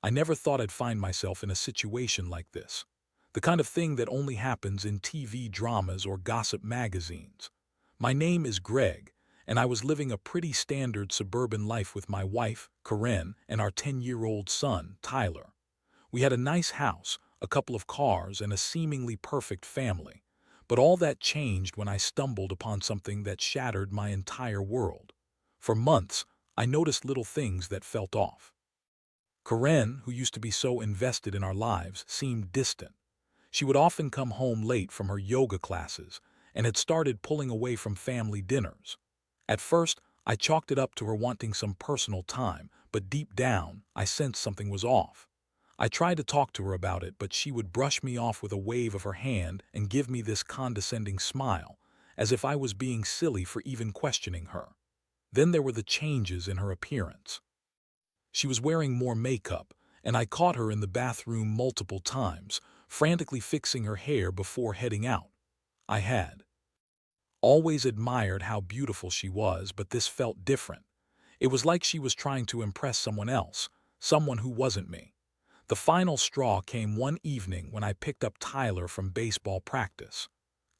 I never thought I'd find myself in a situation like this. The kind of thing that only happens in TV dramas or gossip magazines. My name is Greg, and I was living a pretty standard suburban life with my wife, Corinne, and our 10-year-old son, Tyler. We had a nice house, a couple of cars, and a seemingly perfect family. But all that changed when I stumbled upon something that shattered my entire world. For months, I noticed little things that felt off. Corinne, who used to be so invested in our lives, seemed distant. She would often come home late from her yoga classes and had started pulling away from family dinners. At first, I chalked it up to her wanting some personal time, but deep down, I sensed something was off. I tried to talk to her about it, but she would brush me off with a wave of her hand and give me this condescending smile, as if I was being silly for even questioning her. Then there were the changes in her appearance. She was wearing more makeup, and I caught her in the bathroom multiple times, frantically fixing her hair before heading out. I had always admired how beautiful she was, but this felt different. It was like she was trying to impress someone else, someone who wasn't me. The final straw came one evening when I picked up Tyler from baseball practice.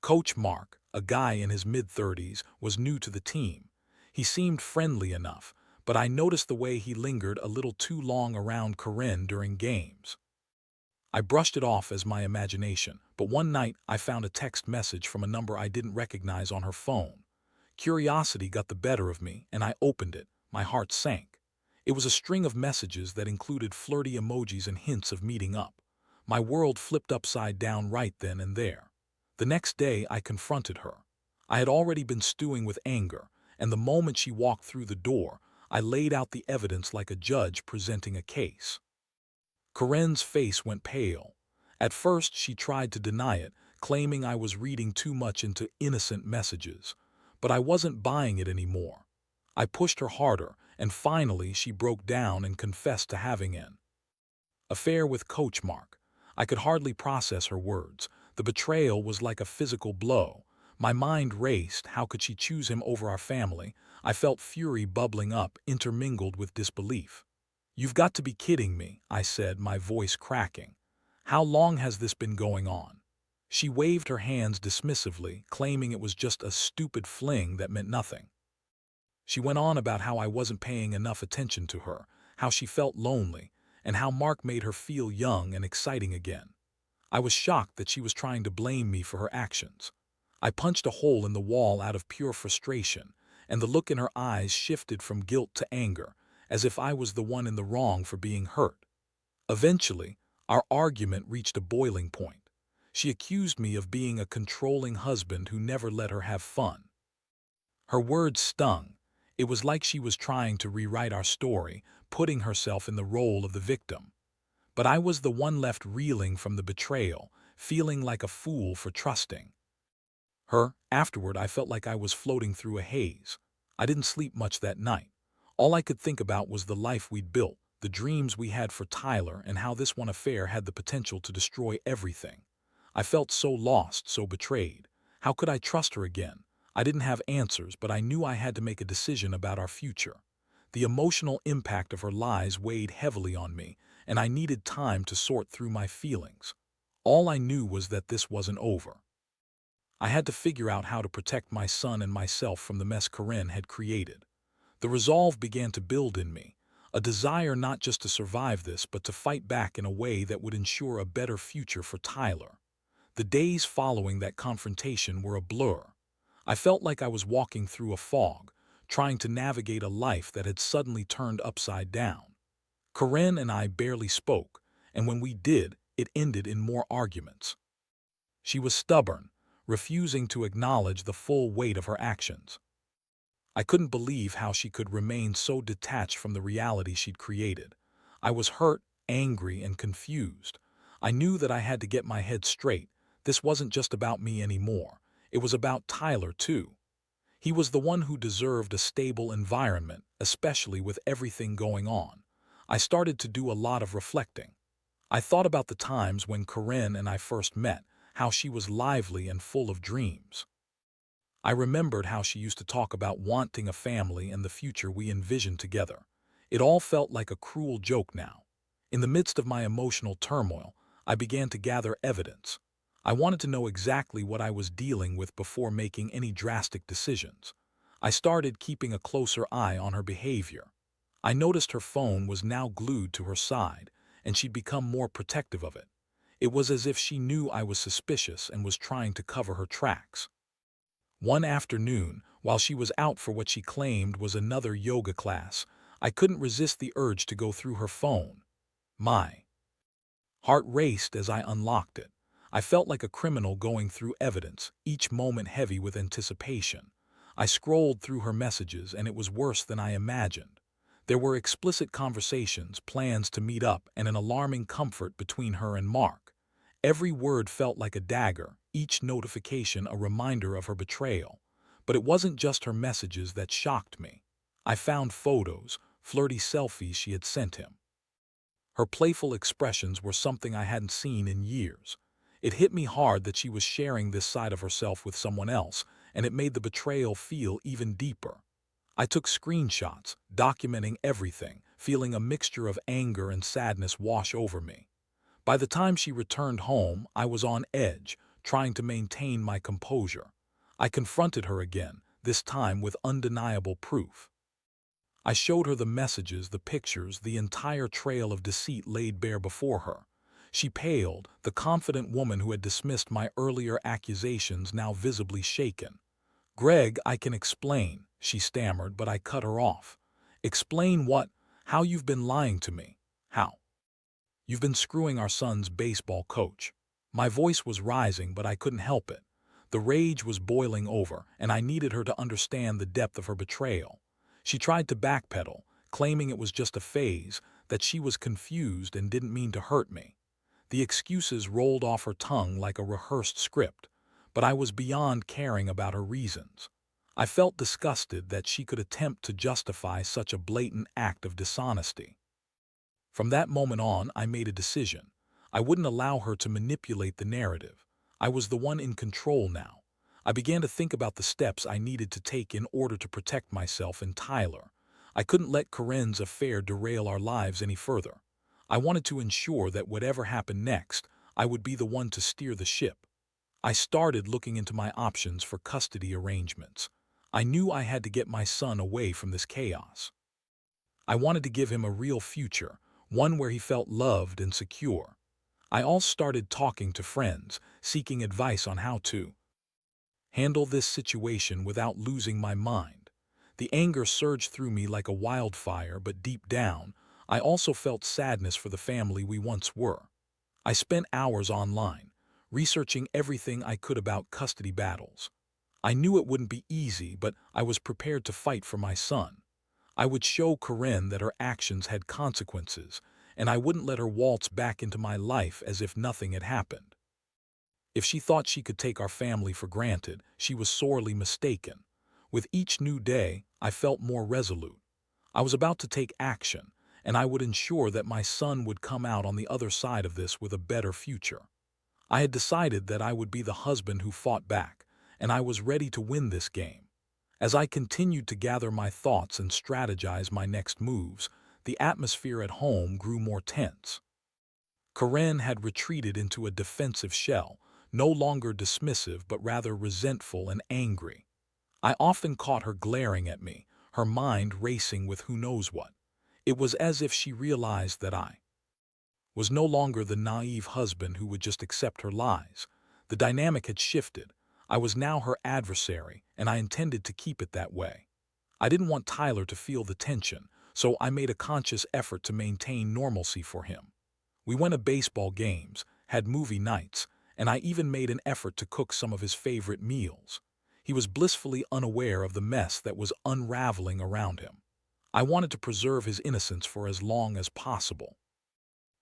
Coach Mark, a guy in his mid-30s, was new to the team. He seemed friendly enough, but I noticed the way he lingered a little too long around Corinne during games. I brushed it off as my imagination, but one night I found a text message from a number I didn't recognize on her phone. Curiosity got the better of me, and I opened it. My heart sank. It was a string of messages that included flirty emojis and hints of meeting up. My world flipped upside down right then and there. The next day I confronted her. I had already been stewing with anger, and the moment she walked through the door, I laid out the evidence like a judge presenting a case. Corinne's face went pale. At first she tried to deny it, claiming I was reading too much into innocent messages. But I wasn't buying it anymore. I pushed her harder, and finally she broke down and confessed to having an affair with Coach Mark. I could hardly process her words. The betrayal was like a physical blow. My mind raced. How could she choose him over our family? I felt fury bubbling up, intermingled with disbelief. "You've got to be kidding me," I said, my voice cracking. "How long has this been going on?" She waved her hands dismissively, claiming it was just a stupid fling that meant nothing. She went on about how I wasn't paying enough attention to her, how she felt lonely, and how Mark made her feel young and exciting again. I was shocked that she was trying to blame me for her actions. I punched a hole in the wall out of pure frustration, and the look in her eyes shifted from guilt to anger, as if I was the one in the wrong for being hurt. Eventually, our argument reached a boiling point. She accused me of being a controlling husband who never let her have fun. Her words stung. It was like she was trying to rewrite our story, putting herself in the role of the victim. But I was the one left reeling from the betrayal, feeling like a fool for trusting her. Afterward, I felt like I was floating through a haze. I didn't sleep much that night. All I could think about was the life we'd built, the dreams we had for Tyler, and how this one affair had the potential to destroy everything. I felt so lost, so betrayed. How could I trust her again? I didn't have answers, but I knew I had to make a decision about our future. The emotional impact of her lies weighed heavily on me, and I needed time to sort through my feelings. All I knew was that this wasn't over. I had to figure out how to protect my son and myself from the mess Corinne had created. The resolve began to build in me, a desire not just to survive this, but to fight back in a way that would ensure a better future for Tyler. The days following that confrontation were a blur. I felt like I was walking through a fog, trying to navigate a life that had suddenly turned upside down. Corinne and I barely spoke, and when we did, it ended in more arguments. She was stubborn, refusing to acknowledge the full weight of her actions. I couldn't believe how she could remain so detached from the reality she'd created. I was hurt, angry, and confused. I knew that I had to get my head straight. This wasn't just about me anymore. It was about Tyler, too. He was the one who deserved a stable environment, especially with everything going on. I started to do a lot of reflecting. I thought about the times when Corinne and I first met, how she was lively and full of dreams. I remembered how she used to talk about wanting a family and the future we envisioned together. It all felt like a cruel joke now. In the midst of my emotional turmoil, I began to gather evidence. I wanted to know exactly what I was dealing with before making any drastic decisions. I started keeping a closer eye on her behavior. I noticed her phone was now glued to her side, and she'd become more protective of it. It was as if she knew I was suspicious and was trying to cover her tracks. One afternoon, while she was out for what she claimed was another yoga class, I couldn't resist the urge to go through her phone. My heart raced as I unlocked it. I felt like a criminal going through evidence, each moment heavy with anticipation. I scrolled through her messages, and it was worse than I imagined. There were explicit conversations, plans to meet up, and an alarming comfort between her and Mark. Every word felt like a dagger, each notification a reminder of her betrayal. But it wasn't just her messages that shocked me. I found photos, flirty selfies she had sent him. Her playful expressions were something I hadn't seen in years. It hit me hard that she was sharing this side of herself with someone else, and it made the betrayal feel even deeper. I took screenshots, documenting everything, feeling a mixture of anger and sadness wash over me. By the time she returned home, I was on edge, trying to maintain my composure. I confronted her again, this time with undeniable proof. I showed her the messages, the pictures, the entire trail of deceit laid bare before her. She paled, the confident woman who had dismissed my earlier accusations now visibly shaken. "Greg, I can explain," she stammered, but I cut her off. "Explain what? How you've been lying to me? How? You've been screwing our son's baseball coach." My voice was rising, but I couldn't help it. The rage was boiling over, and I needed her to understand the depth of her betrayal. She tried to backpedal, claiming it was just a phase, that she was confused and didn't mean to hurt me. The excuses rolled off her tongue like a rehearsed script, but I was beyond caring about her reasons. I felt disgusted that she could attempt to justify such a blatant act of dishonesty. From that moment on, I made a decision. I wouldn't allow her to manipulate the narrative. I was the one in control now. I began to think about the steps I needed to take in order to protect myself and Tyler. I couldn't let Corinne's affair derail our lives any further. I wanted to ensure that whatever happened next, I would be the one to steer the ship. I started looking into my options for custody arrangements. I knew I had to get my son away from this chaos. I wanted to give him a real future, one where he felt loved and secure. I also started talking to friends, seeking advice on how to handle this situation without losing my mind. The anger surged through me like a wildfire, but deep down, I also felt sadness for the family we once were. I spent hours online, researching everything I could about custody battles. I knew it wouldn't be easy, but I was prepared to fight for my son. I would show Corinne that her actions had consequences, and I wouldn't let her waltz back into my life as if nothing had happened. If she thought she could take our family for granted, she was sorely mistaken. With each new day, I felt more resolute. I was about to take action, and I would ensure that my son would come out on the other side of this with a better future. I had decided that I would be the husband who fought back, and I was ready to win this game. As I continued to gather my thoughts and strategize my next moves, the atmosphere at home grew more tense. Corinne had retreated into a defensive shell, no longer dismissive but rather resentful and angry. I often caught her glaring at me, her mind racing with who knows what. It was as if she realized that I was no longer the naive husband who would just accept her lies. The dynamic had shifted. I was now her adversary, and I intended to keep it that way. I didn't want Tyler to feel the tension, so I made a conscious effort to maintain normalcy for him. We went to baseball games, had movie nights, and I even made an effort to cook some of his favorite meals. He was blissfully unaware of the mess that was unraveling around him. I wanted to preserve his innocence for as long as possible.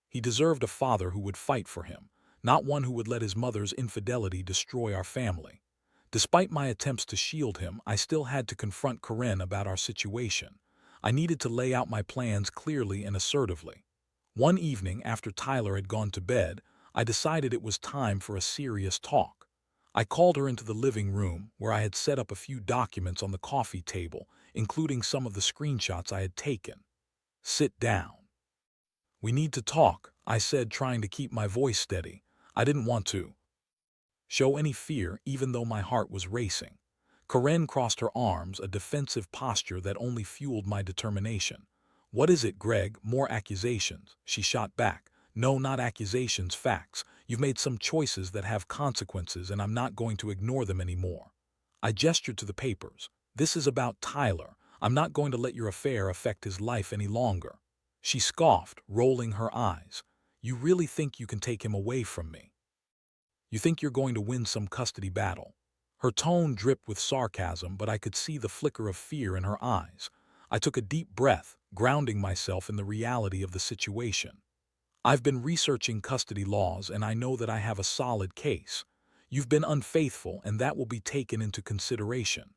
He deserved a father who would fight for him, not one who would let his mother's infidelity destroy our family. Despite my attempts to shield him, I still had to confront Corinne about our situation. I needed to lay out my plans clearly and assertively. One evening, after Tyler had gone to bed, I decided it was time for a serious talk. I called her into the living room, where I had set up a few documents on the coffee table, including some of the screenshots I had taken. "Sit down." "We need to talk," I said, trying to keep my voice steady. I didn't want to show any fear, even though my heart was racing. Karen crossed her arms, a defensive posture that only fueled my determination. "What is it, Greg? More accusations?" She shot back. "No, not accusations, facts. You've made some choices that have consequences, and I'm not going to ignore them anymore." I gestured to the papers. "This is about Tyler. I'm not going to let your affair affect his life any longer." She scoffed, rolling her eyes. "You really think you can take him away from me? You think you're going to win some custody battle?" Her tone dripped with sarcasm, but I could see the flicker of fear in her eyes. I took a deep breath, grounding myself in the reality of the situation. "I've been researching custody laws, and I know that I have a solid case. You've been unfaithful, and that will be taken into consideration.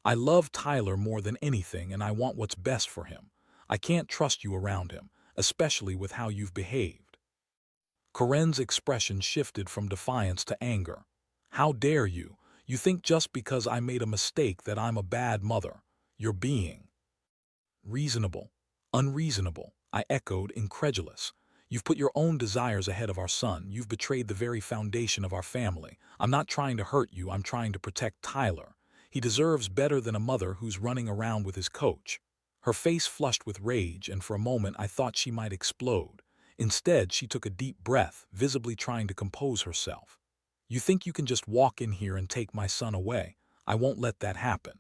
I love Tyler more than anything, and I want what's best for him. I can't trust you around him, especially with how you've behaved." Karen's expression shifted from defiance to anger. "How dare you? You think just because I made a mistake that I'm a bad mother? You're being reasonable." "Unreasonable," I echoed, incredulous. "You've put your own desires ahead of our son. You've betrayed the very foundation of our family. I'm not trying to hurt you. I'm trying to protect Tyler. He deserves better than a mother who's running around with his coach." Her face flushed with rage, and for a moment I thought she might explode. Instead, she took a deep breath, visibly trying to compose herself. "You think you can just walk in here and take my son away? I won't let that happen."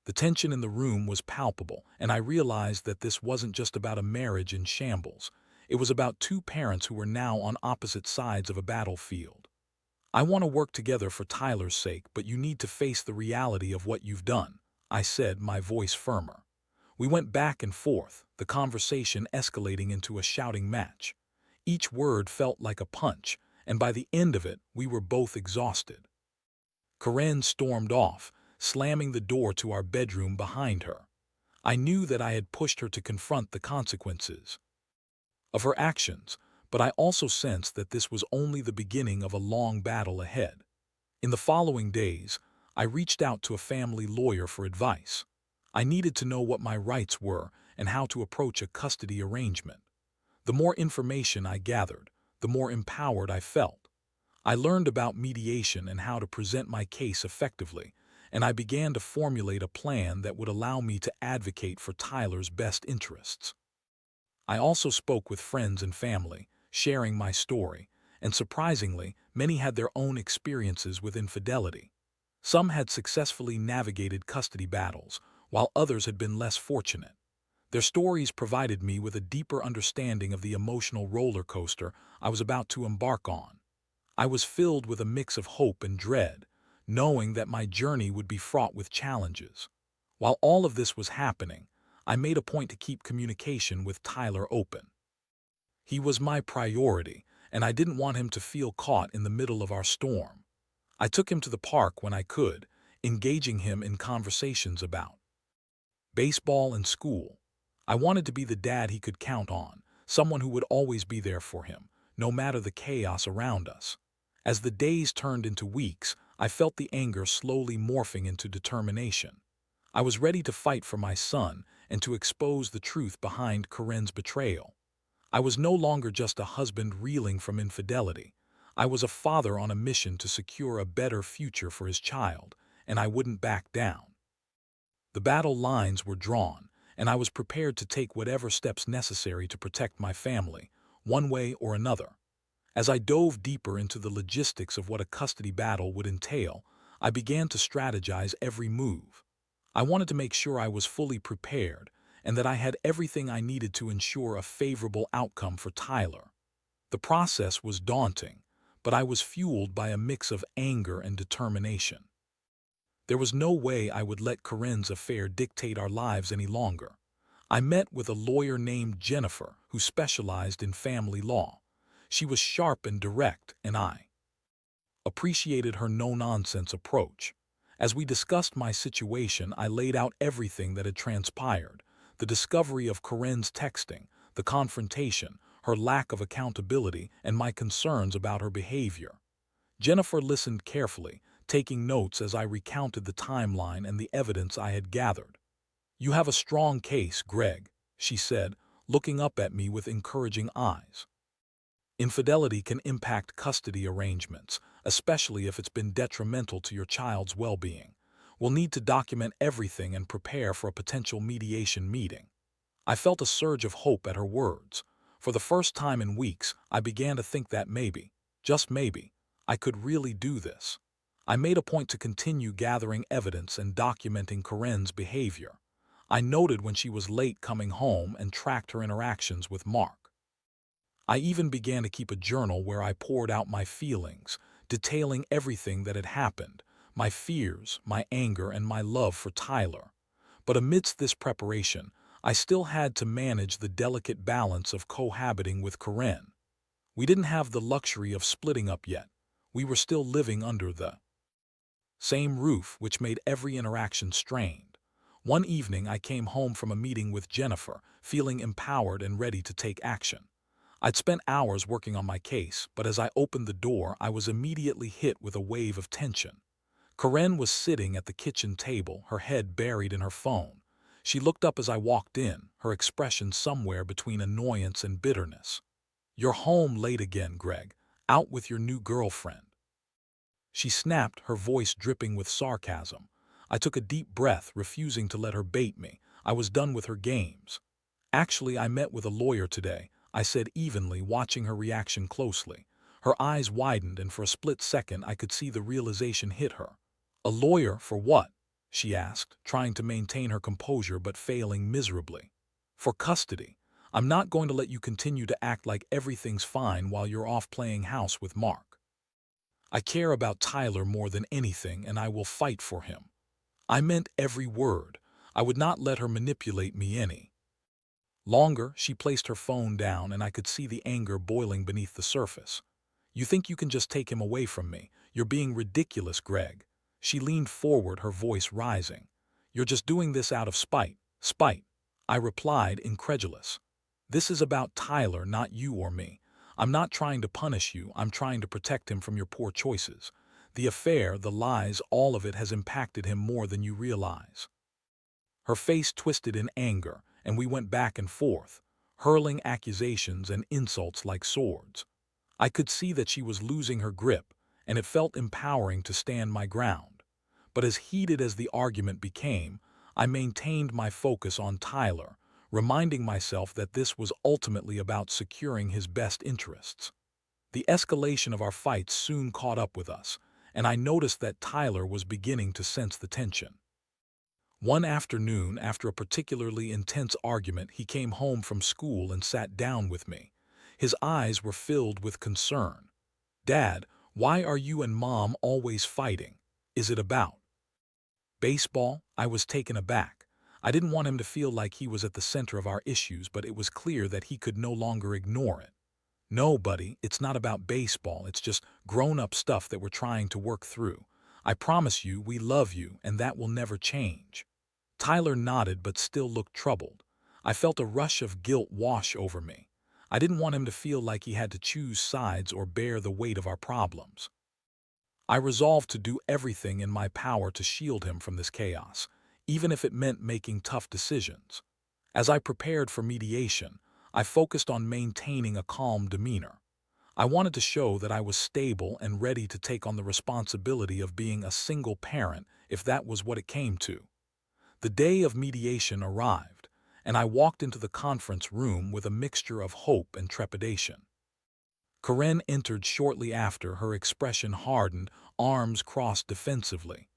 The tension in the room was palpable, and I realized that this wasn't just about a marriage in shambles. It was about two parents who were now on opposite sides of a battlefield. "I want to work together for Tyler's sake, but you need to face the reality of what you've done," I said, my voice firmer. We went back and forth, the conversation escalating into a shouting match. Each word felt like a punch, and by the end of it, we were both exhausted. Karen stormed off, slamming the door to our bedroom behind her. I knew that I had pushed her to confront the consequences of her actions, but I also sensed that this was only the beginning of a long battle ahead. In the following days, I reached out to a family lawyer for advice. I needed to know what my rights were and how to approach a custody arrangement. The more information I gathered, the more empowered I felt. I learned about mediation and how to present my case effectively, and I began to formulate a plan that would allow me to advocate for Tyler's best interests. I also spoke with friends and family, sharing my story, and surprisingly, many had their own experiences with infidelity. Some had successfully navigated custody battles, while others had been less fortunate. Their stories provided me with a deeper understanding of the emotional roller coaster I was about to embark on. I was filled with a mix of hope and dread, knowing that my journey would be fraught with challenges. While all of this was happening, I made a point to keep communication with Tyler open. He was my priority, and I didn't want him to feel caught in the middle of our storm. I took him to the park when I could, engaging him in conversations about baseball and school. I wanted to be the dad he could count on, someone who would always be there for him, no matter the chaos around us. As the days turned into weeks, I felt the anger slowly morphing into determination. I was ready to fight for my son and to expose the truth behind Karen's betrayal. I was no longer just a husband reeling from infidelity. I was a father on a mission to secure a better future for his child, and I wouldn't back down. The battle lines were drawn, and I was prepared to take whatever steps necessary to protect my family, one way or another. As I dove deeper into the logistics of what a custody battle would entail, I began to strategize every move. I wanted to make sure I was fully prepared and that I had everything I needed to ensure a favorable outcome for Tyler. The process was daunting, but I was fueled by a mix of anger and determination. There was no way I would let Corinne's affair dictate our lives any longer. I met with a lawyer named Jennifer who specialized in family law. She was sharp and direct, and I appreciated her no-nonsense approach. As we discussed my situation, I laid out everything that had transpired: the discovery of Corinne's texting, the confrontation, her lack of accountability, and my concerns about her behavior. Jennifer listened carefully, taking notes as I recounted the timeline and the evidence I had gathered. "You have a strong case, Greg," she said, looking up at me with encouraging eyes. Infidelity can impact custody arrangements, especially if it's been detrimental to your child's well-being. We'll need to document everything and prepare for a potential mediation meeting. I felt a surge of hope at her words. For the first time in weeks, I began to think that maybe, just maybe, I could really do this. I made a point to continue gathering evidence and documenting Corinne's behavior. I noted when she was late coming home and tracked her interactions with Mark. I even began to keep a journal where I poured out my feelings, detailing everything that had happened, my fears, my anger, and my love for Tyler. But amidst this preparation, I still had to manage the delicate balance of cohabiting with Corinne. We didn't have the luxury of splitting up yet. We were still living under the same roof, which made every interaction strained. One evening, I came home from a meeting with Jennifer, feeling empowered and ready to take action. I'd spent hours working on my case, but as I opened the door, I was immediately hit with a wave of tension. Corinne was sitting at the kitchen table, her head buried in her phone. She looked up as I walked in, her expression somewhere between annoyance and bitterness. "You're home late again, Greg. Out with your new girlfriend." She snapped, her voice dripping with sarcasm. I took a deep breath, refusing to let her bait me. I was done with her games. "Actually, I met with a lawyer today," I said evenly, watching her reaction closely. Her eyes widened, and for a split second I could see the realization hit her. "A lawyer for what?" she asked, trying to maintain her composure but failing miserably. "For custody. I'm not going to let you continue to act like everything's fine while you're off playing house with Mark. I care about Tyler more than anything, and I will fight for him." I meant every word. I would not let her manipulate me any longer. She placed her phone down, and I could see the anger boiling beneath the surface. "You think you can just take him away from me? You're being ridiculous, Greg." She leaned forward, her voice rising. "You're just doing this out of spite." "Spite," I replied, incredulous. "This is about Tyler, not you or me. I'm not trying to punish you, I'm trying to protect him from your poor choices. The affair, the lies, all of it has impacted him more than you realize." Her face twisted in anger, and we went back and forth, hurling accusations and insults like swords. I could see that she was losing her grip, and it felt empowering to stand my ground. But as heated as the argument became, I maintained my focus on Tyler, reminding myself that this was ultimately about securing his best interests. The escalation of our fights soon caught up with us, and I noticed that Tyler was beginning to sense the tension. One afternoon, after a particularly intense argument, he came home from school and sat down with me. His eyes were filled with concern. "Dad, why are you and Mom always fighting? Is it about baseball?" I was taken aback. I didn't want him to feel like he was at the center of our issues, but it was clear that he could no longer ignore it. "No, buddy, it's not about baseball. It's just grown-up stuff that we're trying to work through. I promise you, we love you, and that will never change." Tyler nodded but still looked troubled. I felt a rush of guilt wash over me. I didn't want him to feel like he had to choose sides or bear the weight of our problems. I resolved to do everything in my power to shield him from this chaos, even if it meant making tough decisions. As I prepared for mediation, I focused on maintaining a calm demeanor. I wanted to show that I was stable and ready to take on the responsibility of being a single parent if that was what it came to. The day of mediation arrived, and I walked into the conference room with a mixture of hope and trepidation. Corinne entered shortly after, her expression hardened, arms crossed defensively.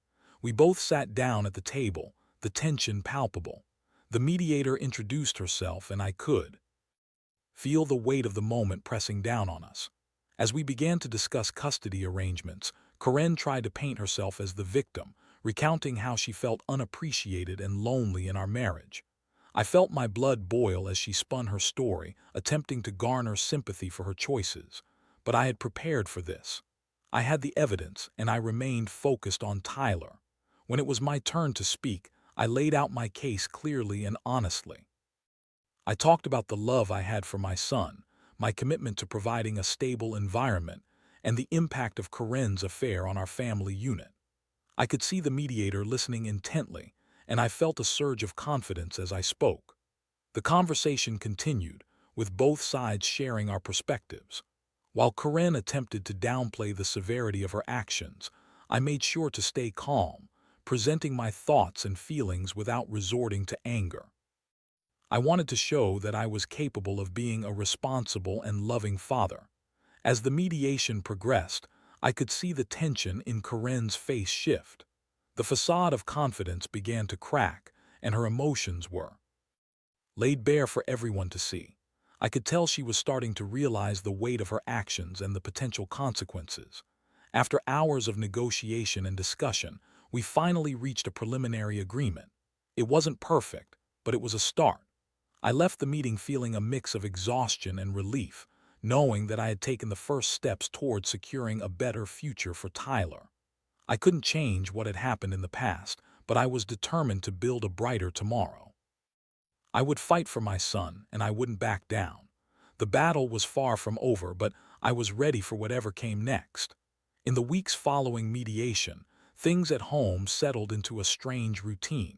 We both sat down at the table, the tension palpable. The mediator introduced herself, and I could feel the weight of the moment pressing down on us. As we began to discuss custody arrangements, Corinne tried to paint herself as the victim, recounting how she felt unappreciated and lonely in our marriage. I felt my blood boil as she spun her story, attempting to garner sympathy for her choices. But I had prepared for this. I had the evidence, and I remained focused on Tyler. When it was my turn to speak, I laid out my case clearly and honestly. I talked about the love I had for my son, my commitment to providing a stable environment, and the impact of Corinne's affair on our family unit. I could see the mediator listening intently, and I felt a surge of confidence as I spoke. The conversation continued, with both sides sharing our perspectives. While Corinne attempted to downplay the severity of her actions, I made sure to stay calm, presenting my thoughts and feelings without resorting to anger. I wanted to show that I was capable of being a responsible and loving father. As the mediation progressed, I could see the tension in Corinne's face shift. The facade of confidence began to crack, and her emotions were laid bare for everyone to see. I could tell she was starting to realize the weight of her actions and the potential consequences. After hours of negotiation and discussion, we finally reached a preliminary agreement. It wasn't perfect, but it was a start. I left the meeting feeling a mix of exhaustion and relief, knowing that I had taken the first steps toward securing a better future for Tyler. I couldn't change what had happened in the past, but I was determined to build a brighter tomorrow. I would fight for my son, and I wouldn't back down. The battle was far from over, but I was ready for whatever came next. In the weeks following mediation, things at home settled into a strange routine.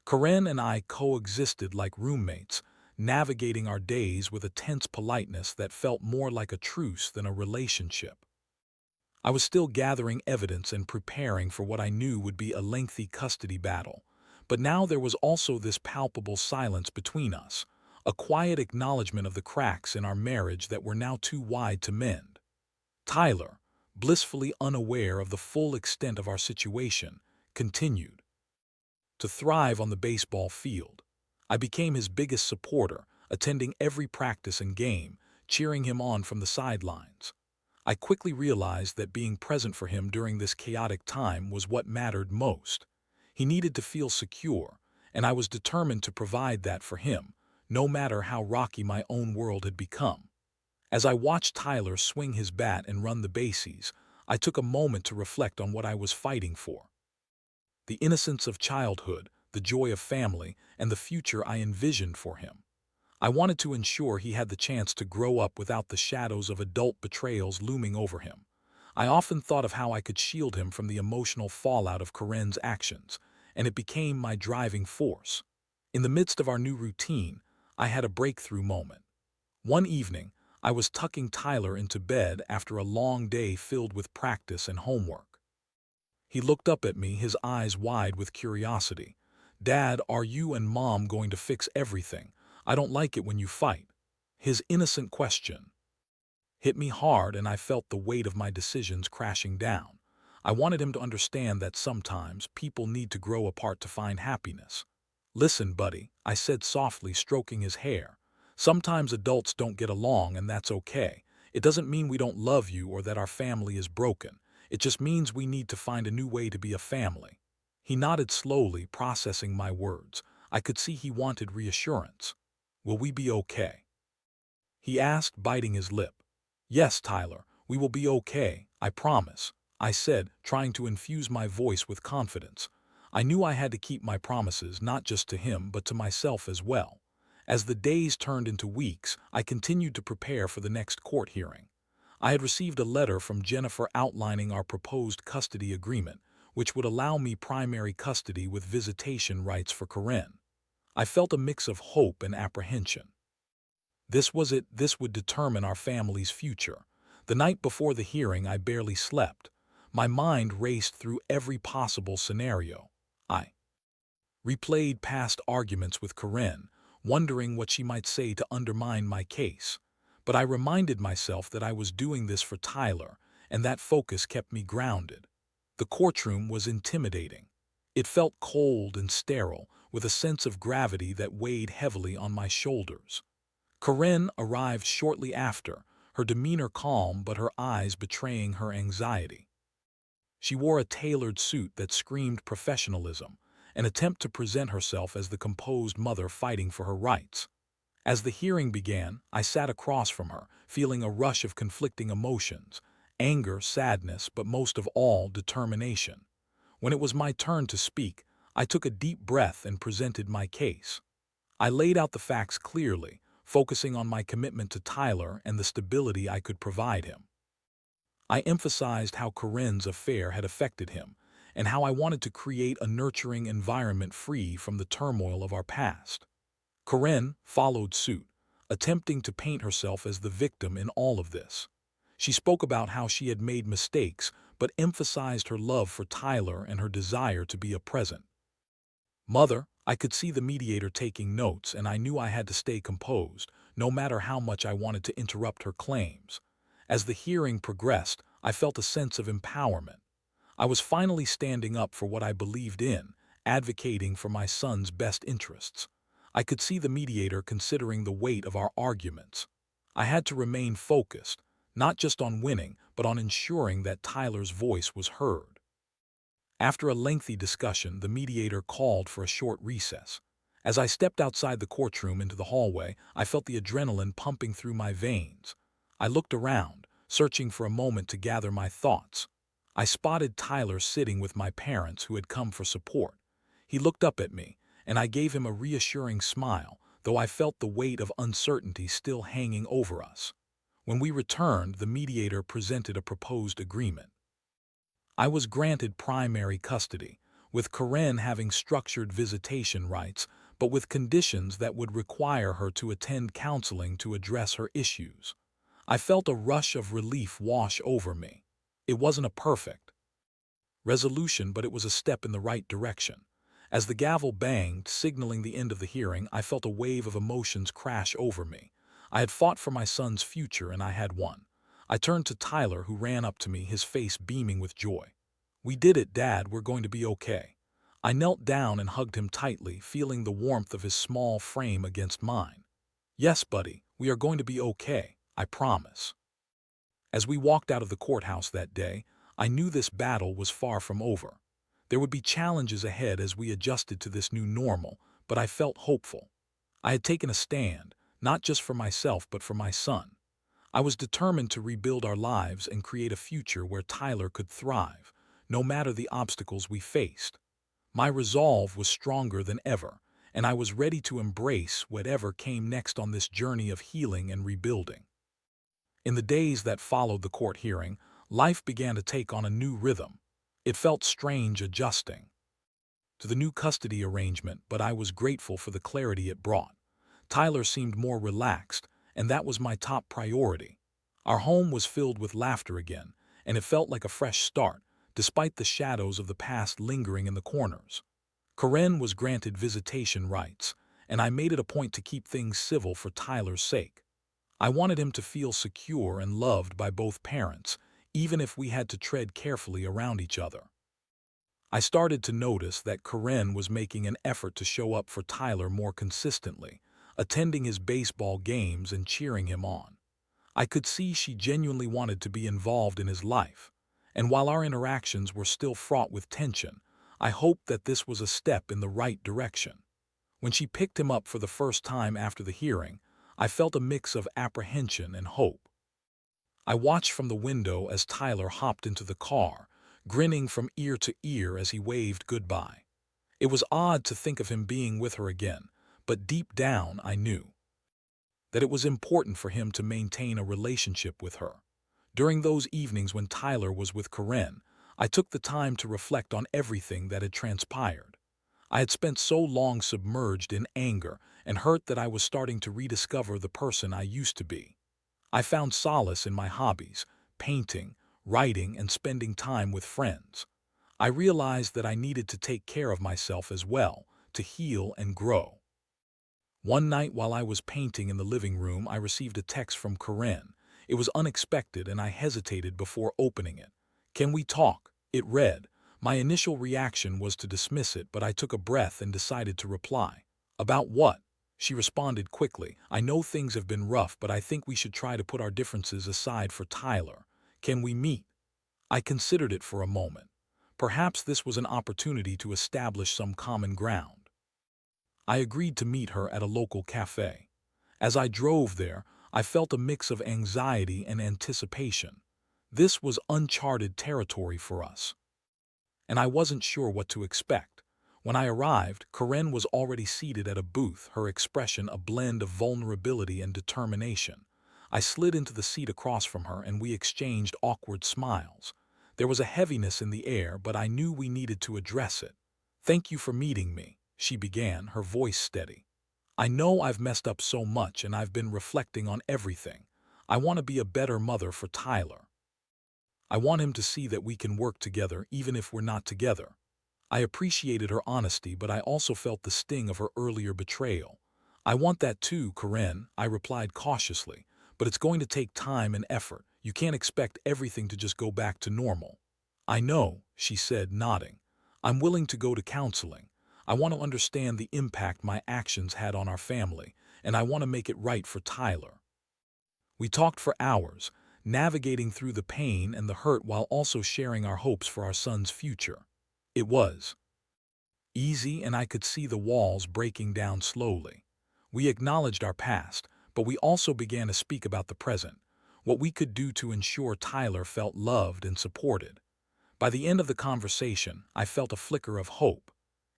Corinne and I coexisted like roommates, navigating our days with a tense politeness that felt more like a truce than a relationship. I was still gathering evidence and preparing for what I knew would be a lengthy custody battle, but now there was also this palpable silence between us, a quiet acknowledgement of the cracks in our marriage that were now too wide to mend. Tyler, blissfully unaware of the full extent of our situation, continued to thrive on the baseball field. I became his biggest supporter, attending every practice and game, cheering him on from the sidelines. I quickly realized that being present for him during this chaotic time was what mattered most. He needed to feel secure, and I was determined to provide that for him, no matter how rocky my own world had become. As I watched Tyler swing his bat and run the bases, I took a moment to reflect on what I was fighting for. The innocence of childhood, the joy of family, and the future I envisioned for him. I wanted to ensure he had the chance to grow up without the shadows of adult betrayals looming over him. I often thought of how I could shield him from the emotional fallout of Corinne's actions, and it became my driving force. In the midst of our new routine, I had a breakthrough moment. One evening, I was tucking Tyler into bed after a long day filled with practice and homework. He looked up at me, his eyes wide with curiosity. "Dad, are you and Mom going to fix everything? I don't like it when you fight." His innocent question hit me hard, and I felt the weight of my decisions crashing down. I wanted him to understand that sometimes people need to grow apart to find happiness. "Listen, buddy," I said softly, stroking his hair. "Sometimes adults don't get along, and that's okay. It doesn't mean we don't love you or that our family is broken. It just means we need to find a new way to be a family." He nodded slowly, processing my words. I could see he wanted reassurance. "Will we be okay?" he asked, biting his lip. "Yes, Tyler, we will be okay, I promise," I said, trying to infuse my voice with confidence. I knew I had to keep my promises, not just to him, but to myself as well. As the days turned into weeks, I continued to prepare for the next court hearing. I had received a letter from Jennifer outlining our proposed custody agreement, which would allow me primary custody with visitation rights for Corinne. I felt a mix of hope and apprehension. This was it, this would determine our family's future. The night before the hearing, I barely slept. My mind raced through every possible scenario. I replayed past arguments with Corinne, wondering what she might say to undermine my case. But I reminded myself that I was doing this for Tyler, and that focus kept me grounded. The courtroom was intimidating. It felt cold and sterile, with a sense of gravity that weighed heavily on my shoulders. Corinne arrived shortly after, her demeanor calm but her eyes betraying her anxiety. She wore a tailored suit that screamed professionalism, an attempt to present herself as the composed mother fighting for her rights. As the hearing began, I sat across from her, feeling a rush of conflicting emotions, anger, sadness, but most of all, determination. When it was my turn to speak, I took a deep breath and presented my case. I laid out the facts clearly, focusing on my commitment to Tyler and the stability I could provide him. I emphasized how Corinne's affair had affected him, and how I wanted to create a nurturing environment free from the turmoil of our past. Karen followed suit, attempting to paint herself as the victim in all of this. She spoke about how she had made mistakes, but emphasized her love for Tyler and her desire to be a present mother. I could see the mediator taking notes, and I knew I had to stay composed, no matter how much I wanted to interrupt her claims. As the hearing progressed, I felt a sense of empowerment. I was finally standing up for what I believed in, advocating for my son's best interests. I could see the mediator considering the weight of our arguments. I had to remain focused, not just on winning, but on ensuring that Tyler's voice was heard. After a lengthy discussion, the mediator called for a short recess. As I stepped outside the courtroom into the hallway, I felt the adrenaline pumping through my veins. I looked around, searching for a moment to gather my thoughts. I spotted Tyler sitting with my parents who had come for support. He looked up at me, and I gave him a reassuring smile, though I felt the weight of uncertainty still hanging over us. When we returned, the mediator presented a proposed agreement. I was granted primary custody, with Karen having structured visitation rights, but with conditions that would require her to attend counseling to address her issues. I felt a rush of relief wash over me. It wasn't a perfect resolution, but it was a step in the right direction. As the gavel banged, signaling the end of the hearing, I felt a wave of emotions crash over me. I had fought for my son's future, and I had won. I turned to Tyler, who ran up to me, his face beaming with joy. "We did it, Dad. We're going to be okay." I knelt down and hugged him tightly, feeling the warmth of his small frame against mine. "Yes, buddy, we are going to be okay, I promise." As we walked out of the courthouse that day, I knew this battle was far from over. There would be challenges ahead as we adjusted to this new normal, but I felt hopeful. I had taken a stand, not just for myself but for my son. I was determined to rebuild our lives and create a future where Tyler could thrive, no matter the obstacles we faced. My resolve was stronger than ever, and I was ready to embrace whatever came next on this journey of healing and rebuilding. In the days that followed the court hearing, life began to take on a new rhythm. It felt strange adjusting to the new custody arrangement, but I was grateful for the clarity it brought. Tyler seemed more relaxed, and that was my top priority. Our home was filled with laughter again, and it felt like a fresh start, despite the shadows of the past lingering in the corners. Karen was granted visitation rights, and I made it a point to keep things civil for Tyler's sake. I wanted him to feel secure and loved by both parents, even if we had to tread carefully around each other. I started to notice that Karen was making an effort to show up for Tyler more consistently, attending his baseball games and cheering him on. I could see she genuinely wanted to be involved in his life, and while our interactions were still fraught with tension, I hoped that this was a step in the right direction. When she picked him up for the first time after the hearing, I felt a mix of apprehension and hope. I watched from the window as Tyler hopped into the car, grinning from ear to ear as he waved goodbye. It was odd to think of him being with her again, but deep down I knew that it was important for him to maintain a relationship with her. During those evenings when Tyler was with Karen, I took the time to reflect on everything that had transpired. I had spent so long submerged in anger and hurt that I was starting to rediscover the person I used to be. I found solace in my hobbies, painting, writing, and spending time with friends. I realized that I needed to take care of myself as well, to heal and grow. One night while I was painting in the living room, I received a text from Karen. It was unexpected and I hesitated before opening it. "Can we talk?" it read. My initial reaction was to dismiss it, but I took a breath and decided to reply. "About what?" She responded quickly. "I know things have been rough, but I think we should try to put our differences aside for Tyler. Can we meet?" I considered it for a moment. Perhaps this was an opportunity to establish some common ground. I agreed to meet her at a local cafe. As I drove there, I felt a mix of anxiety and anticipation. This was uncharted territory for us, and I wasn't sure what to expect. When I arrived, Karen was already seated at a booth, her expression a blend of vulnerability and determination. I slid into the seat across from her and we exchanged awkward smiles. There was a heaviness in the air, but I knew we needed to address it. "Thank you for meeting me," she began, her voice steady. I know I've messed up so much and I've been reflecting on everything. I want to be a better mother for Tyler. I want him to see that we can work together even if we're not together. I appreciated her honesty, but I also felt the sting of her earlier betrayal. I want that too, Corinne, I replied cautiously, but it's going to take time and effort. You can't expect everything to just go back to normal. I know, she said, nodding. I'm willing to go to counseling. I want to understand the impact my actions had on our family, and I want to make it right for Tyler. We talked for hours, navigating through the pain and the hurt while also sharing our hopes for our son's future. It was easy, and I could see the walls breaking down slowly. We acknowledged our past, but we also began to speak about the present, what we could do to ensure Tyler felt loved and supported. By the end of the conversation, I felt a flicker of hope.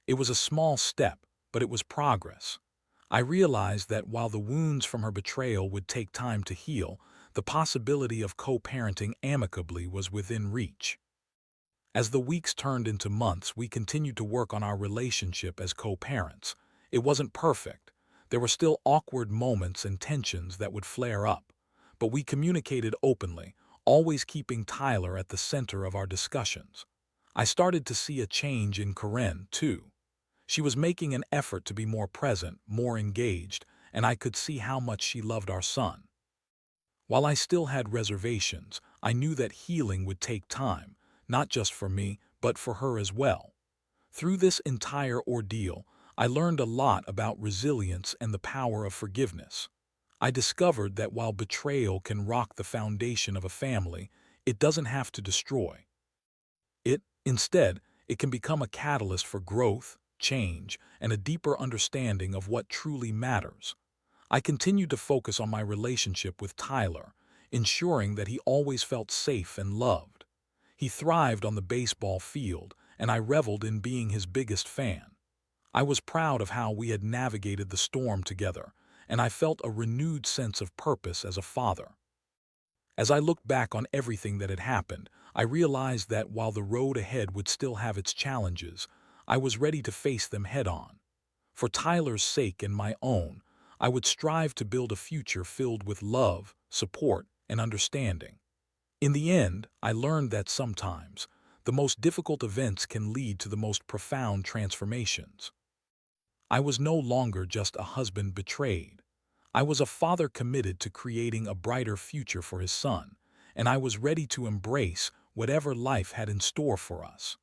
It was a small step, but it was progress. I realized that while the wounds from her betrayal would take time to heal, the possibility of co-parenting amicably was within reach. As the weeks turned into months, we continued to work on our relationship as co-parents. It wasn't perfect. There were still awkward moments and tensions that would flare up, but we communicated openly, always keeping Tyler at the center of our discussions. I started to see a change in Corinne, too. She was making an effort to be more present, more engaged, and I could see how much she loved our son. While I still had reservations, I knew that healing would take time, not just for me, but for her as well. Through this entire ordeal, I learned a lot about resilience and the power of forgiveness. I discovered that while betrayal can rock the foundation of a family, it doesn't have to destroy it. Instead, it can become a catalyst for growth, change, and a deeper understanding of what truly matters. I continued to focus on my relationship with Tyler, ensuring that he always felt safe and loved. He thrived on the baseball field, and I reveled in being his biggest fan. I was proud of how we had navigated the storm together, and I felt a renewed sense of purpose as a father. As I looked back on everything that had happened, I realized that while the road ahead would still have its challenges, I was ready to face them head-on. For Tyler's sake and my own, I would strive to build a future filled with love, support, and understanding. In the end, I learned that sometimes, the most difficult events can lead to the most profound transformations. I was no longer just a husband betrayed. I was a father committed to creating a brighter future for his son, and I was ready to embrace whatever life had in store for us.